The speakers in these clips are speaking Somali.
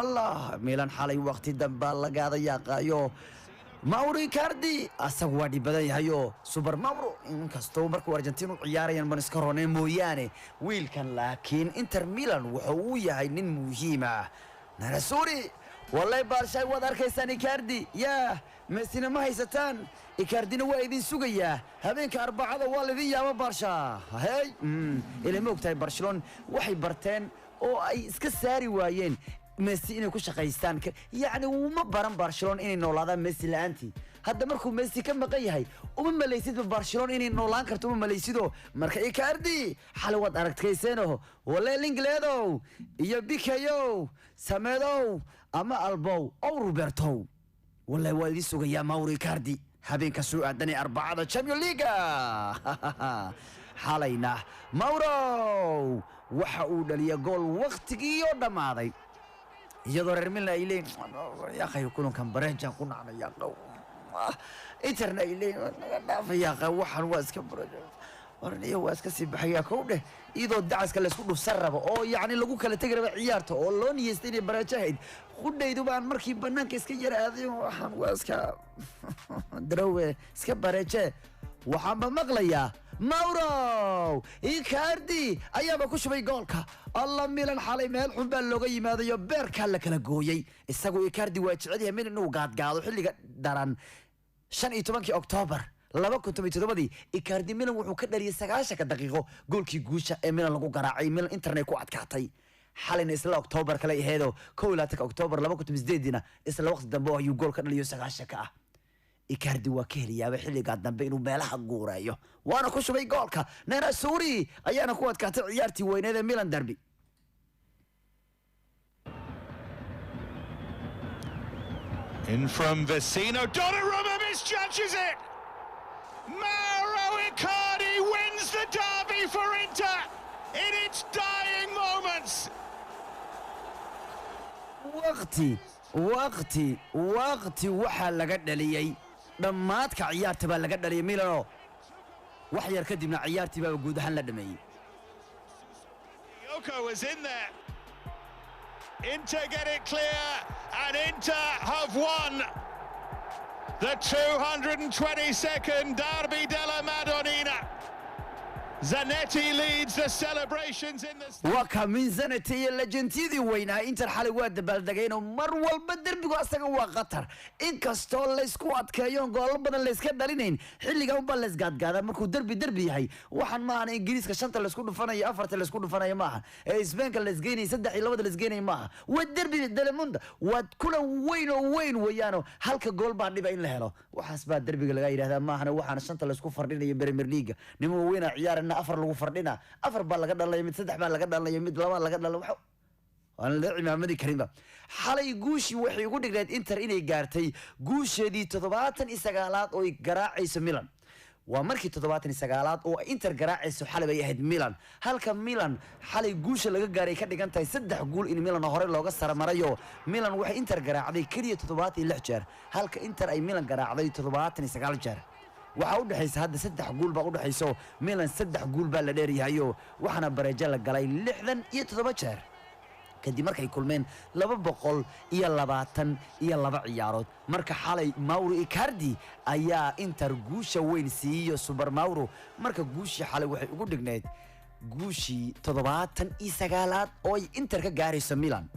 الله ميلان حالي وقتي دنبال لقاada yaaqaayo Mauro ICARDI asagu waa dhibadan yahayo Super Mauro inkastoo markuu Argentina u ciyaarayaan ban iska roonay mooyaane wiilkan laakiin Inter Milan wuxuu u yahay nin muhiim ah Narasuri wallahi baarshay wad arkaysan ICARDI ya Messi ma haysataan ICARDIna waa idin sugaya habeenka arbacada waa lidin yaaba baarsha hey ilaa moogtay Barcelona waxay barteen oo ay iska saari waayeen Messi inay ku shaqaystaan yani uma baran Barcelona inay noolaadaan Messi laanti hadda markuu Messi ka maqan yahay uma malaysid Barcelona inay noolaan karto uma malaysido marka ICARDI xalay wad aragtayseeno walaal Ingleedo iyo Bikayo Samedo ama Albo oo Roberto wallahi waa idin sugaya Mauro ICARDI habeenka soo aadanay arbacada Champions League xalayna Mauro waxa uu dhaliyay gool waqtigii oo dhamaaday iyadoo reer Milan ay leeyihiin ya akhay kulankan bareejan ku nacnaya qaw interna ay leeyihiin naga dhaafaya qaw waxan waa iska bareejan warniyo waa iska sii baxaya kowdhe iyadoo dacaska la isku dhufsan rabo oo yaani lagu kala tagi rabo ciyaarta oo loo niyeystay inay bareejahayd qudhaydu baan markii banaanka iska yaraaday waxan waa iska drawe iska bareeje waxaan ba maqlayaa Mauro ICARDI ayaaba ku shubay goolka Allah Milan xalay meel xun baa looga yimaadayo beerka la kala gooyay isagu ICARDI waa jecel yahay inuu gaadgaado xilliga daran 15 October 2017 ICARDI Milan wuxuu ka dhaliyay 9 daqiiqo goolkii guusha ee Milan lagu garaacay Milan internet ku adkaatay xalina isla October kale aheedo 12 October 2018 isla waqti dambe ayuu gool ka dhaliyo 9 ka ah ICARDI waa ka heliyaaba xilliga dambe inuu meelaha guurayo waana ku shubay goolka Narasuri ayaana ku adkaatay ciyaartii weyneed ee Milan derby in from Vecino Donnarumma misjudges it. Mauro ICARDI wins the derby for Inter in its dying moments. waqti waxa laga dhaliyay dhamaadka ciyaarta baa laga dhaliyay Milano wax yar kadibna ciyaartii baa guud ahaan la dhameeyay Yoko was in there. Inter get it clear and Inter have won the 222nd Derby della Madonnina. Zanetti leads the celebrations in the وكمين زنتي لجنتيدي وينها إنتر حالي واد بالدقينو مروال بدربيقو أساقا وقطر إنكا ستول ليسكو أدكايون قول بدن ليسكا دالينين حلي قاو بال ليسكاد قادا مركو دربي هاي وحن معنا إنجليسكا شانتا ليسكو دفانا أفرت ليسكو دفانا معها إسبانكا ليسكيني سدح إلا ليسكيني معها والدربي دالموندا واد كلا وين ويانو هالكا قول بان ديبا إن لهلو وحاسبات دربيقا لغاير هذا معنا وحنا شانتا ليسكو فردين يبريمير ليغا نمو وينا عيار أفر لو فردينا أفر بال لقد الله يمد سدح بال لقد الله يمد لبال لقد الله وحو أنا لا إمامدي كريمة حالي جوشي وحي يقول لك إنتر إني جارتي جوشي دي تضباطن إسقالات أو جراع إيس ميلان ومركي تضباطن إسقالات أو إنتر جراع إيس حالي بيهد ميلان هل كان ميلان حالي جوشي اللي جاري كده كان تيسدح جول إن ميلان نهار لو قصر مريو ميلان وحي إنتر جراع ذي كريه تضباطي لحجر هل كإنتر أي ميلان جراع ذي تضباطن إسقال جر وعود حيس هذا سدح جول بعود حيسو ميلان سدح جول بالديري هايو وحنا برجال جلاي لحدن يتضبطر كدي مركي كلمين لبا بقول إيا لباتن إيا لبا عيارات مركا حالي ماورو إيكاردي أيا إنتر جوشا وين سيو سوبر ماورو مركا جوشي حالي وحي يقول دقنيت جوشي تضباطن إيساقالات أوي إنتر كجاريس ميلان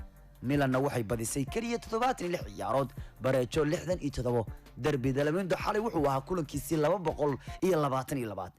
waxay badisay kaliya 76 ciyaarood bareejo 60 iyo 7 derbi dalameendo xalay wuxuu ahaa kulankiisii 222